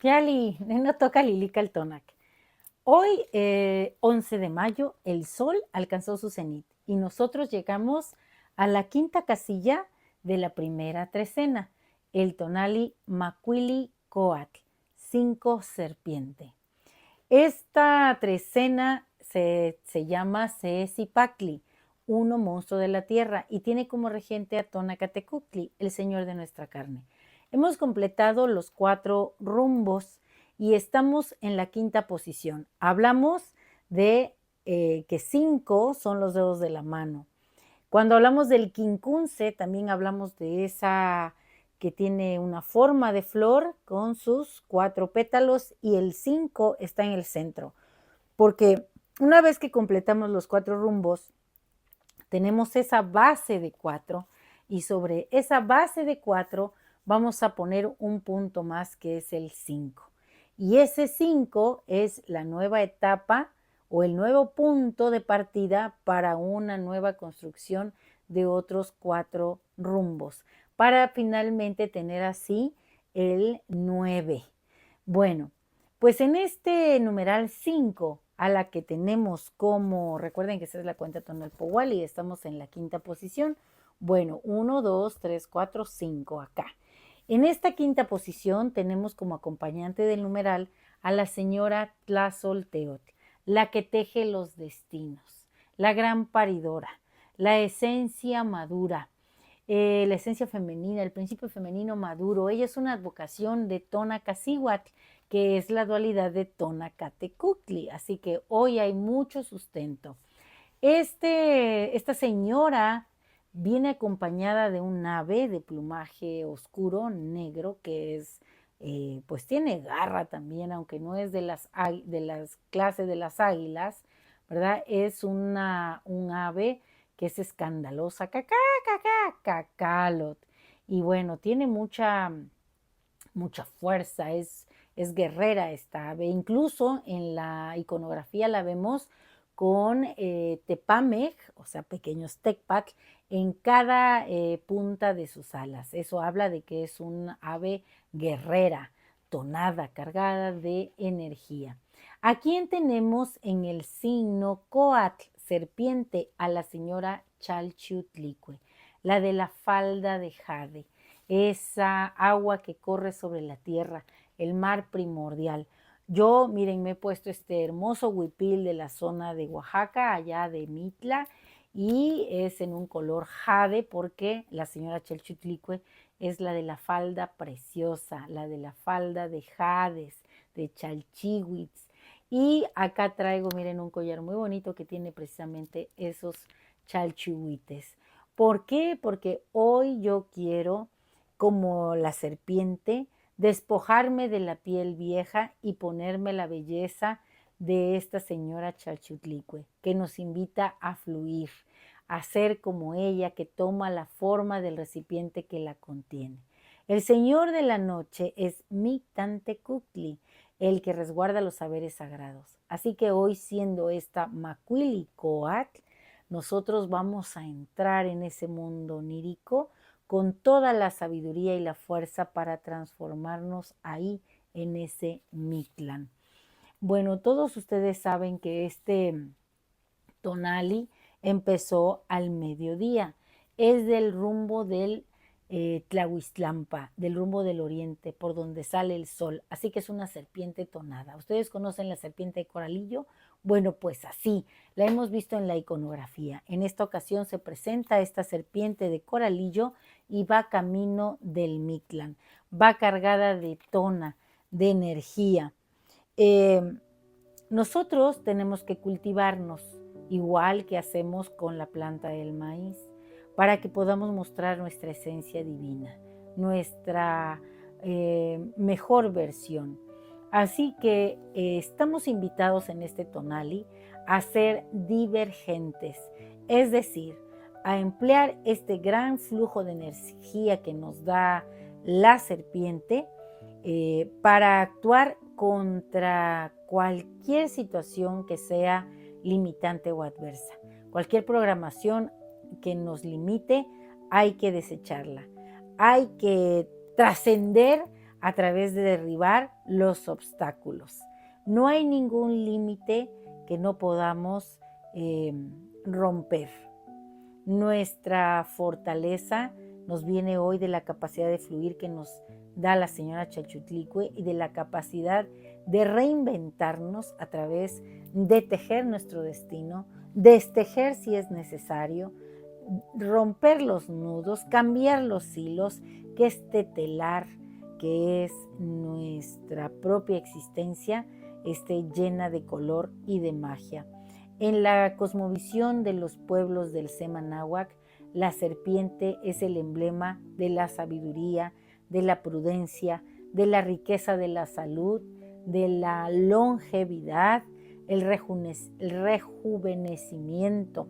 Yali, no toca Lilica el Tonac. Hoy, 11 de mayo, el sol alcanzó su cenit y nosotros llegamos a la quinta casilla de la primera trecena, el tonali Macuili Coatl, 5 serpiente. Esta trecena se llama Seesipacli, uno monstruo de la tierra, y tiene como regente a Tonacatecuhtli, el señor de nuestra carne. Hemos completado los 4 rumbos y estamos en la quinta posición. Hablamos de que 5 son los dedos de la mano. Cuando hablamos del quincunce, también hablamos de esa que tiene una forma de flor con sus 4 pétalos y el 5 está en el centro. Porque una vez que completamos los 4 rumbos, tenemos esa base de 4 y sobre esa base de 4 vamos a poner un punto más que es el 5. Y ese 5 es la nueva etapa o el nuevo punto de partida para una nueva construcción de otros 4 rumbos, para finalmente tener así el 9. Bueno, pues en este numeral 5, a la que tenemos como, recuerden que esa es la cuenta tonal Powal y estamos en la quinta posición. Bueno, 1, 2, 3, 4, 5 acá. En esta quinta posición tenemos como acompañante del numeral a la señora Tlazolteotl, la que teje los destinos, la gran paridora, la esencia madura, la esencia femenina, el principio femenino maduro. Ella es una advocación de Tonacacihuatl, que es la dualidad de Tonacatecuhtli. Así que hoy hay mucho sustento. Esta señora viene acompañada de un ave de plumaje oscuro, negro, que es, pues tiene garra también, aunque no es de las clases de las águilas, ¿verdad? Es un ave que es escandalosa, cacalot. Y bueno, tiene mucha fuerza, es guerrera esta ave. Incluso en la iconografía la vemos con tepamej, o sea, pequeños tecpac, en cada punta de sus alas. Eso habla de que es un ave guerrera, tonada, cargada de energía. ¿A quién tenemos en el signo Coatl, serpiente? A la señora Chalchiutlicue, la de la falda de jade, esa agua que corre sobre la tierra, el mar primordial. Yo, miren, me he puesto este hermoso huipil de la zona de Oaxaca, allá de Mitla, y es en un color jade porque la señora Chalchutlicue es la de la falda preciosa, la de la falda de jades, de chalchihuitz. Y acá traigo, miren, un collar muy bonito que tiene precisamente esos chalchihuites. ¿Por qué? Porque hoy yo quiero, como la serpiente, despojarme de la piel vieja y ponerme la belleza de esta señora Chalchutlicue, que nos invita a fluir, a ser como ella, que toma la forma del recipiente que la contiene. El señor de la noche es Mictantecutli, el que resguarda los saberes sagrados. Así que hoy, siendo esta Macuili Coatl, nosotros vamos a entrar en ese mundo onírico con toda la sabiduría y la fuerza para transformarnos ahí en ese Mictlán. Bueno, todos ustedes saben que este tonali empezó al mediodía. Es del rumbo del Tlahuiztlampa, del rumbo del oriente, por donde sale el sol. Así que es una serpiente tonada. ¿Ustedes conocen la serpiente de coralillo? Bueno, pues así, la hemos visto en la iconografía. En esta ocasión se presenta esta serpiente de coralillo y va camino del Mictlán. Va cargada de tona, de energía. Nosotros tenemos que cultivarnos igual que hacemos con la planta del maíz, para que podamos mostrar nuestra esencia divina, nuestra mejor versión. Así que estamos invitados en este tonali a ser divergentes, es decir, a emplear este gran flujo de energía que nos da la serpiente para actuar contra cualquier situación que sea limitante o adversa. Cualquier programación que nos limite, hay que desecharla. Hay que trascender a través de derribar los obstáculos. No hay ningún límite que no podamos romper. Nuestra fortaleza nos viene hoy de la capacidad de fluir que nos da la señora Chalchutlicue y de la capacidad de reinventarnos a través de tejer nuestro destino, destejer si es necesario, romper los nudos, cambiar los hilos, que este telar que es nuestra propia existencia esté llena de color y de magia. En la cosmovisión de los pueblos del Sema Náhuatl, la serpiente es el emblema de la sabiduría, de la prudencia, de la riqueza de la salud, de la longevidad, el rejuvenecimiento.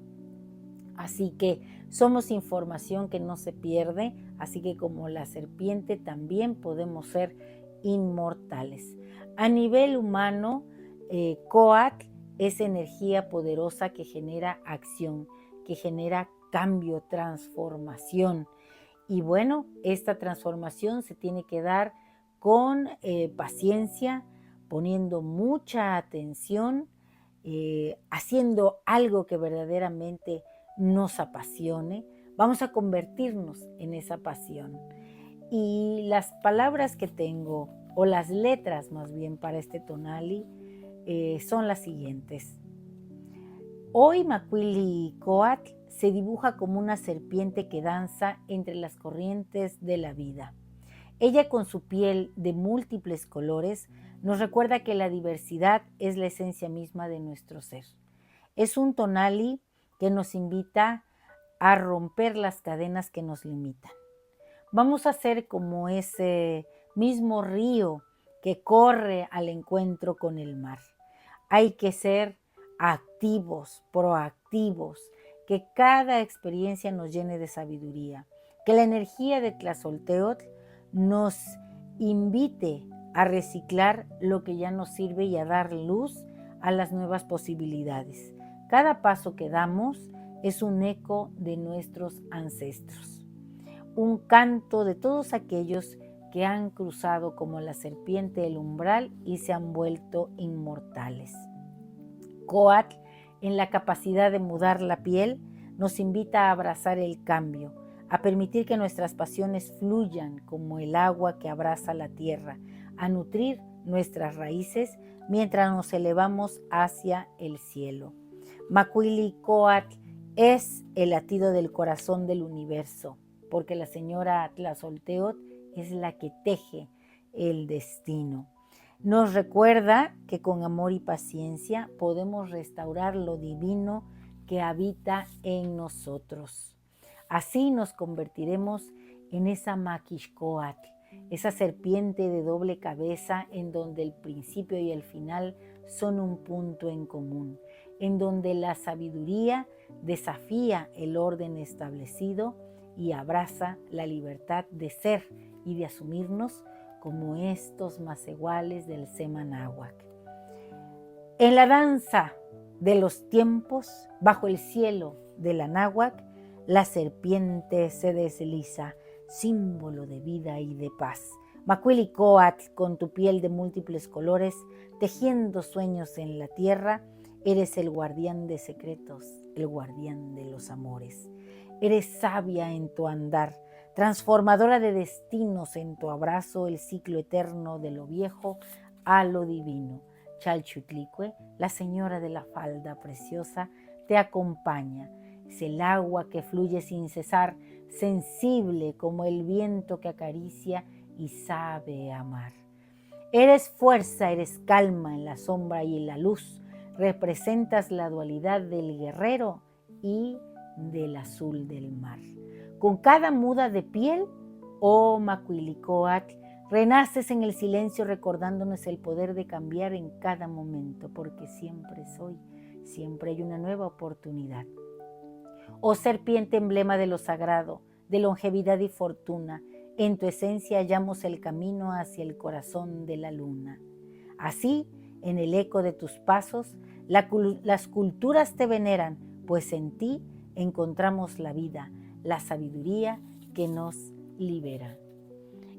Así que somos información que no se pierde, así que como la serpiente también podemos ser inmortales. A nivel humano, Coatl es energía poderosa que genera acción, que genera cambio, transformación. Y bueno, esta transformación se tiene que dar con paciencia, poniendo mucha atención, haciendo algo que verdaderamente nos apasione. Vamos a convertirnos en esa pasión. Y las palabras que tengo, o las letras más bien para este tonali, son las siguientes. Hoy Macuilicoatl se dibuja como una serpiente que danza entre las corrientes de la vida. Ella, con su piel de múltiples colores, nos recuerda que la diversidad es la esencia misma de nuestro ser. Es un tonali que nos invita a romper las cadenas que nos limitan. Vamos a ser como ese mismo río que corre al encuentro con el mar. Hay que ser activos, proactivos, que cada experiencia nos llene de sabiduría, que la energía de Tlazolteotl nos invite a reciclar lo que ya nos sirve y a dar luz a las nuevas posibilidades. Cada paso que damos es un eco de nuestros ancestros, un canto de todos aquellos que han cruzado como la serpiente el umbral y se han vuelto inmortales. Coatl, en la capacidad de mudar la piel, nos invita a abrazar el cambio, a permitir que nuestras pasiones fluyan como el agua que abraza la tierra, a nutrir nuestras raíces mientras nos elevamos hacia el cielo. Macuilicoatl es el latido del corazón del universo, porque la señora Tlazolteotl es la que teje el destino. Nos recuerda que con amor y paciencia podemos restaurar lo divino que habita en nosotros. Así nos convertiremos en esa Maquixcoatl, esa serpiente de doble cabeza en donde el principio y el final son un punto en común, en donde la sabiduría desafía el orden establecido y abraza la libertad de ser y de asumirnos como estos macehuales del Sema Náhuatl. En la danza de los tiempos, bajo el cielo de la náhuatl, la serpiente se desliza, símbolo de vida y de paz. Macuilicoatl, con tu piel de múltiples colores, tejiendo sueños en la tierra, eres el guardián de secretos, el guardián de los amores. Eres sabia en tu andar, transformadora de destinos en tu abrazo, el ciclo eterno de lo viejo a lo divino. Chalchutlicue, la señora de la falda preciosa, te acompaña. Es el agua que fluye sin cesar, sensible como el viento que acaricia y sabe amar. Eres fuerza, eres calma en la sombra y en la luz. Representas la dualidad del guerrero y del azul del mar. Con cada muda de piel, oh Macuilicoatl, renaces en el silencio recordándonos el poder de cambiar en cada momento, porque siempre siempre hay una nueva oportunidad. Oh serpiente emblema de lo sagrado, de longevidad y fortuna, en tu esencia hallamos el camino hacia el corazón de la luna. Así, en el eco de tus pasos, las culturas te veneran, pues en ti encontramos la vida, la sabiduría que nos libera.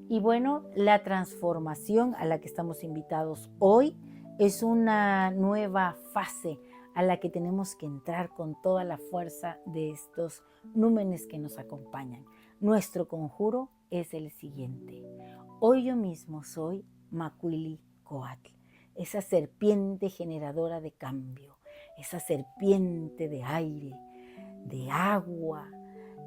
Y bueno, la transformación a la que estamos invitados hoy es una nueva fase a la que tenemos que entrar con toda la fuerza de estos númenes que nos acompañan. Nuestro conjuro es el siguiente. Hoy yo mismo soy Macuilicoatl, esa serpiente generadora de cambio, esa serpiente de aire, de agua,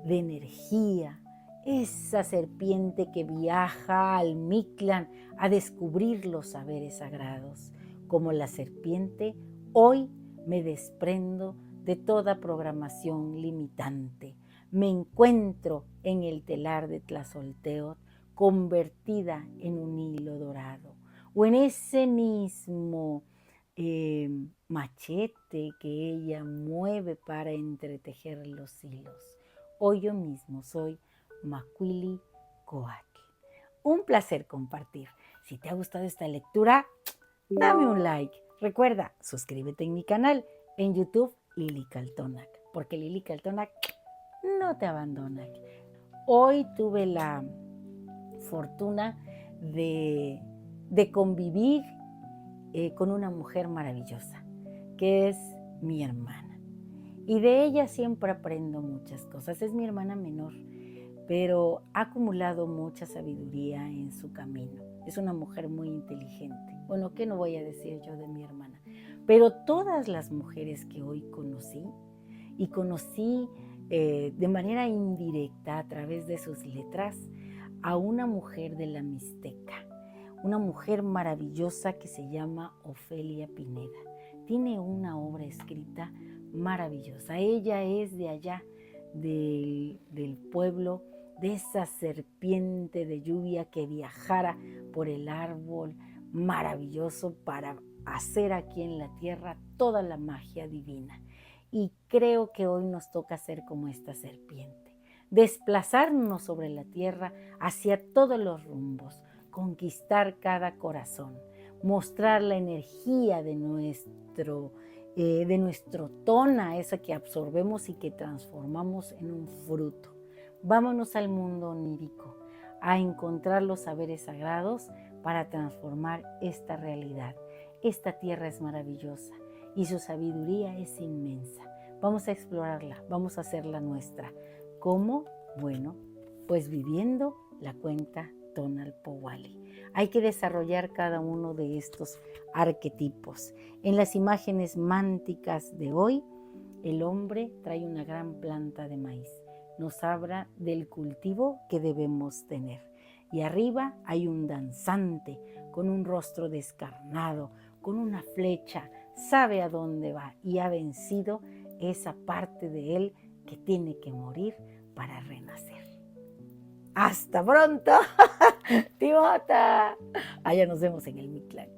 de energía, esa serpiente que viaja al Mictlán a descubrir los saberes sagrados. Como la serpiente, hoy me desprendo de toda programación limitante. Me encuentro en el telar de Tlazolteotl convertida en un hilo dorado, o en ese mismo machete que ella mueve para entretejer los hilos. Hoy yo mismo soy Macuilicoatl. Un placer compartir. Si te ha gustado esta lectura, dame un like. Recuerda, suscríbete en mi canal en YouTube, Lili Caltonac, porque Lili Caltonac no te abandona. Hoy tuve la fortuna de convivir con una mujer maravillosa, que es mi hermana. Y de ella siempre aprendo muchas cosas. Es mi hermana menor, pero ha acumulado mucha sabiduría en su camino. Es una mujer muy inteligente. Bueno, ¿qué no voy a decir yo de mi hermana? Pero todas las mujeres que hoy conocí, y conocí de manera indirecta a través de sus letras, a una mujer de la Mixteca, una mujer maravillosa que se llama Ofelia Pineda. Tiene una obra escrita maravillosa. Ella es de allá, del pueblo, de esa serpiente de lluvia que viajara por el árbol maravilloso para hacer aquí en la tierra toda la magia divina. Y creo que hoy nos toca ser como esta serpiente, desplazarnos sobre la tierra hacia todos los rumbos, conquistar cada corazón, mostrar la energía de nuestro tona, esa que absorbemos y que transformamos en un fruto. Vámonos al mundo onírico, a encontrar los saberes sagrados para transformar esta realidad. Esta tierra es maravillosa y su sabiduría es inmensa. Vamos a explorarla, vamos a hacerla nuestra. ¿Cómo? Bueno, pues viviendo la cuenta Tonalpowali. Hay que desarrollar cada uno de estos arquetipos. En las imágenes mánticas de hoy, el hombre trae una gran planta de maíz. Nos habla del cultivo que debemos tener. Y arriba hay un danzante con un rostro descarnado, con una flecha, sabe a dónde va y ha vencido esa parte de él que tiene que morir para renacer. ¡Hasta pronto! ¡Timota! Allá nos vemos en el Mictlán.